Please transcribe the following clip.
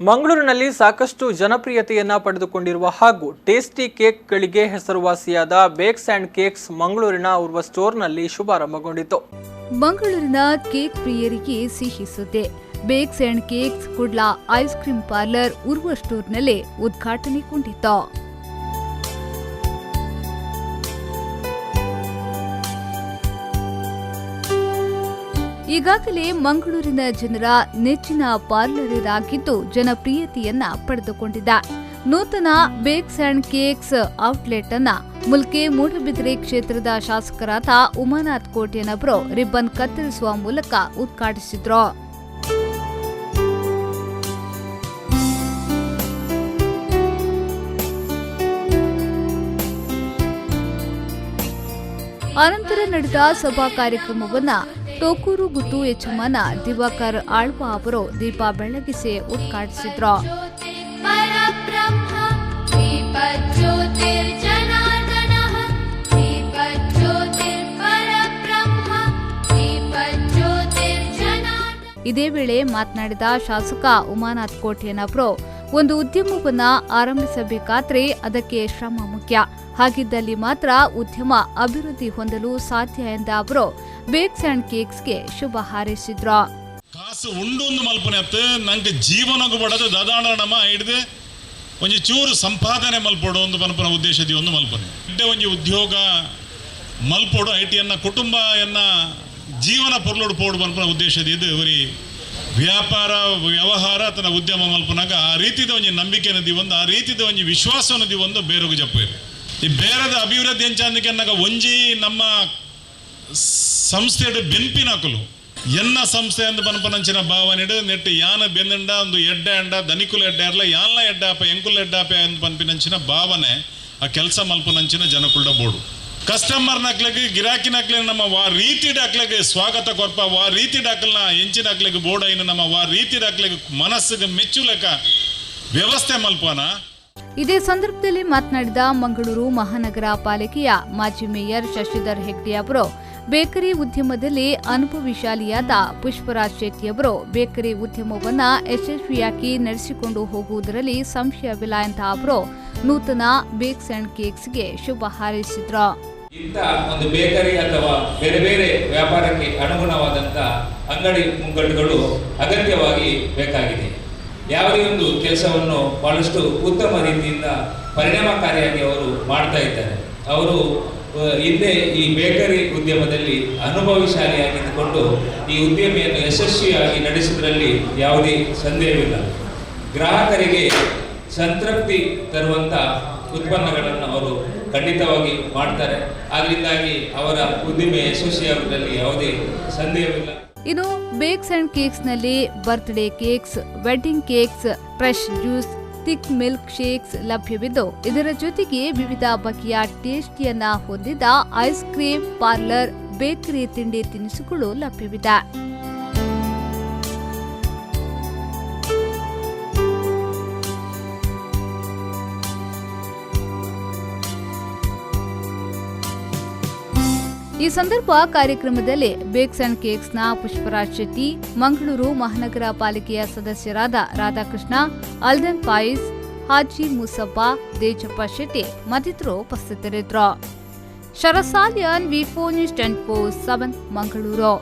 ಮಂಗಳೂರಿನಲ್ಲಿ ಸಾಕಷ್ಟು ಜನಪ್ರಿಯತೆಯನ್ನ ಪಡೆದುಕೊಂಡಿರುವ ಹಾಗೂ ಟೇಸ್ಟಿ ಕೇಕ್ಗಳಿಗೆ ಹೆಸರುವಾಸಿಯಾದ ಬೇಕ್ಸ್ ಅಂಡ್ ಕೇಕ್ಸ್ ಮಂಗಳೂರಿನ ಉರ್ವ ಸ್ಟೋರ್ನಲ್ಲಿ ಶುಭಾರಂಭಗೊಂಡಿತು. ಮಂಗಳೂರಿನ ಕೇಕ್ ಪ್ರಿಯರಿಗೆ ಸಿಹಿ ಸುದ್ದಿ. Bakes and cakes Kudla ice cream parlour Urwa ಸ್ಟೋರ್ನಲ್ಲಿ ಉದ್ಘಾಟನೆಗೊಂಡಿತು. ಈಗಾಗಲೇ ಮಂಗಳೂರಿನ ಜನರ ನೆಚ್ಚಿನ ಪಾರ್ಲರ್ ಇದಾಗಿದ್ದು ಜನಪ್ರಿಯತೆಯನ್ನ ಪಡೆದುಕೊಂಡಿದೆ. ನೂತನ ಬೇಕ್ಸ್ ಅಂಡ್ ಕೇಕ್ಸ್ ಔಟ್ಲೆಟ್ ಅನ್ನ ಮುಲ್ಕೆ ಮೂಡಬಿದಿರೆ ಕ್ಷೇತ್ರದ ಶಾಸಕರಾದ ಉಮಾನಾಥ್ ಕೋಟ್ಯನವರು ರಿಬ್ಬನ್ ಕತ್ತರಿಸುವ ಮೂಲಕ ಉದ್ಘಾಟಿಸಿದ್ರು. ಅನಂತರ ನಡೆದ ಸಭಾ ಕಾರ್ಯಕ್ರಮವನ್ನು ಟೋಕೂರು ಗುತ್ತು ಯಜಮಾನ ದಿವಾಕರ್ ಆಳ್ವ ಅವರು ದೀಪ ಬೆಳಗಿಸಿ ಉದ್ಘಾಟಿಸಿದ್ರು. ಇದೇ ವೇಳೆ ಮಾತನಾಡಿದ ಶಾಸಕ ಉಮಾನಾಥ್ ಕೋಟ್ಯನವರು, ಒಂದು ಉದ್ಯಮವನ್ನ ಆರಂಭಿಸಬೇಕಾದ್ರೆ ಅದಕ್ಕೆ ಶ್ರಮ ಮುಖ್ಯ. ಹಾಗಿದ್ದಲ್ಲಿ ಮಾತ್ರ ಉದ್ಯಮ ಅಭಿವೃದ್ಧಿ ಹೊಂದಲು ಸಾಧ್ಯ ಎಂದ ಅವರು ಬೇಕ್ಸ್ ಅಂಡ್ ಕೇಕ್ಸ್ಗೆ ಶುಭ ಹಾರೈಸಿದ್ರು. ಕಾಸು ಉಂಡು ಮಲ್ಪನೆ ಅತ್ತ ನಂಗೆ ಜೀವನಗೂ ಬಡದು ದದಾಂಡನಮ ಹಿಡಿದು ಒಂಜಿ ಚೂರು ಸಂಪಾದನೆ ಮಲ್ಪೋಡು ಒಂದು ಪನಪನ ಉದ್ದೇಶದಿ ಒಂದು ಮಲ್ಪನೆ ಇಡ್ಡೆ ಒಂಜಿ ಉದ್ಯೋಗ ಮಲ್ಪೋಡು ಐಟಿಯನ್ನ ಕುಟುಂಬಯನ್ನ ಜೀವನ ಪೊರ್ಲೋಡು ಪೋಡು ಪನಪನ ಉದ್ದೇಶದಿ ಇದು ಅವರಿ ವ್ಯಾಪಾರ ವ್ಯವಹಾರ ತನ್ನ ಉದ್ಯಮ ಮಲ್ಪನಾಗ ಆ ರೀತಿದ ಒಂಜಿ ನಂಬಿಕೆ ನದಿ ಒಂದು ಆ ರೀತಿದ ಒಂಜಿ ವಿಶ್ವಾಸ ನದಿ ಒಂದು ಬೇರೋಗ ಜಪ್ಪೇರಿ ಈ ಬೇರದ ಅಭಿವೃದ್ಧಿ ಎಂಚಾಂದಕ್ಕೆ ಅನ್ನಗ ಒಂಜಿ ನಮ್ಮ ಸಂಸ್ಥೆ ಬೆನ್ಪಿನಾಕಲು ಎನ್ನ ಸಂಸ್ಥೆ ಅಂದ ಪನಪನಂಚಿನ ಭಾವನೆ ನೆಟ್ಟು ಯಾನ ಬೆಂದಂಡ ಒಂದು ಎಡ್ಡೆ ಅಂಡ ಧನಿಕುಲ ಎಡ್ಡೆ ಅರ್ಲ ಯಾನ್ಲ ಎಡ್ಡೆ ಆಪ ಎಂಕುಲ ಎಡ್ಡೆ ಆಪ ಅಂದ ಪನ್ಪಿನಂಚಿನ ಭಾವನೆ ಆ ಕೆಲಸ ಮಲ್ಪನಂಚಿನ ಜನಕುಳ್ಳ ಬೋಡು ಕಸ್ಟಮರ್ ನಕ್ಲಿಗೆ ಗಿರಾಕಿ ನಕ್ಲಿಗೆ ನಮ್ಮ ವಾ ರೀತಿ ಡಾಕ್ಲಿಗೆ ಸ್ವಾಗತ ಕೊರ್ಪ ವಾ ರೀತಿ ಡಾಕ್ಲನ ಎಂಚಿನ ಹಾಕ್ಲಿಗೆ ಬೋಡ ಇನ್ನು ನಮ್ಮ ವಾ ರೀತಿ ಡಾಕ್ಲಿಗೆ ಮನಸ್ಸಿಗೆ ಮೆಚ್ಚುಲೆಕ್ಕ ವ್ಯವಸ್ಥೆ ಮಲ್ಪನ. ಇದೇ ಸಂದರ್ಭದಲ್ಲಿ ಮಾತನಾಡಿದ ಮಂಗಳೂರು ಮಹಾನಗರ ಪಾಲಿಕೆಯ ಮಾಜಿ ಮೇಯರ್ ಶಶಿಧರ್ ಹೆಗ್ಡೆ ಅವರು, ಬೇಕರಿ ಉದ್ಯಮದಲ್ಲಿ ಅನುಭವಿಶಾಲಿಯಾದ ಪುಷ್ಪರಾಜ್ ಶೆಟ್ಟಿ ಅವರು ಬೇಕರಿ ಉದ್ಯಮವನ್ನ ಯಶಸ್ವಿಯಾಗಿ ನಡೆಸಿಕೊಂಡು ಹೋಗುವುದರಲ್ಲಿ ಸಂಶಯವಿಲ್ಲ ಅಂತ ಅವರು ನೂತನ ಬೇಕ್ಸ್ ಅಂಡ್ ಕೇಕ್ಸ್ಗೆ ಶುಭ ಹಾರೈಸಿದ್ರು. ಇಂಥ ಒಂದು ಬೇಕರಿ ಅಥವಾ ಬೇರೆ ಬೇರೆ ವ್ಯಾಪಾರಕ್ಕೆ ಅನುಗುಣವಾದಂಥ ಅಂಗಡಿ ಮುಂಗಟ್ಟುಗಳು ಅಗತ್ಯವಾಗಿ ಬೇಕಾಗಿದೆ. ಯಾವುದೇ ಒಂದು ಕೆಲಸವನ್ನು ಬಹಳಷ್ಟು ಉತ್ತಮ ರೀತಿಯಿಂದ ಪರಿಣಾಮಕಾರಿಯಾಗಿ ಅವರು ಮಾಡ್ತಾ ಇದ್ದಾರೆ. ಅವರು ಹಿಂದೆ ಈ ಬೇಕರಿ ಉದ್ಯಮದಲ್ಲಿ ಅನುಭವಿಶಾಲಿಯಾಗಿದ್ದುಕೊಂಡು ಈ ಉದ್ಯಮಿಯನ್ನು ಯಶಸ್ವಿಯಾಗಿ ನಡೆಸುವುದರಲ್ಲಿ ಯಾವುದೇ ಸಂದೇಹವಿಲ್ಲ. ಗ್ರಾಹಕರಿಗೆ ಸಂತೃಪ್ತಿ ತರುವಂಥ ಉತ್ಪನ್ನಗಳನ್ನು ಅವರು ಖಂಡಿತವಾಗಿ ಮಾಡ್ತಾರೆ. ಅದರಿಂದಾಗಿ ಅವರ ಉದ್ದಿಮೆ ಯಶಸ್ವಿಯಾಗುವುದರಲ್ಲಿ ಯಾವುದೇ ಸಂದೇಹವಿಲ್ಲ. ಇನ್ನು ಬೇಕ್ಸ್ ಅಂಡ್ ಕೇಕ್ಸ್ ನಲ್ಲಿ birthday cakes, wedding cakes, fresh juice, thick milk shakes ಲಭ್ಯವಿದ್ದು ಇದರ ಜೊತೆಗೆ ವಿವಿಧ ಬಗೆಯ ಟೇಸ್ಟಿಯನ್ನ ಹೊಂದಿದ ಐಸ್ ಕ್ರೀಮ್ ಪಾರ್ಲರ್, ಬೇಕರಿ ತಿಂಡಿ ತಿನಿಸುಗಳು ಲಭ್ಯವಿದೆ. ಈ ಸಂದರ್ಭ ಕಾರ್ಯಕ್ರಮದಲ್ಲಿ ಬೇಕ್ಸ್ ಅಂಡ್ ಕೇಕ್ಸ್ನ ಪುಷ್ಪರಾಜ್ ಶೆಟ್ಟಿ, ಮಂಗಳೂರು ಮಹಾನಗರ ಪಾಲಿಕೆಯ ಸದಸ್ಯರಾದ ರಾಧಾಕೃಷ್ಣ, ಅಲ್ದನ್ ಪಾಯಿಸ್, ಹಾಜಿ ಮುಸಬ್ಬಾ, ದೇಜಪ್ಪ ಶೆಟ್ಟಿ ಮತ್ತಿತರರು ಉಪಸ್ಥಿತರಿದ್ದರು. ಶರಸಾಲಿಯನ್ ವಿ4 ನ್ಯೂಸ್ 24/7 ಮಂಗಳೂರು.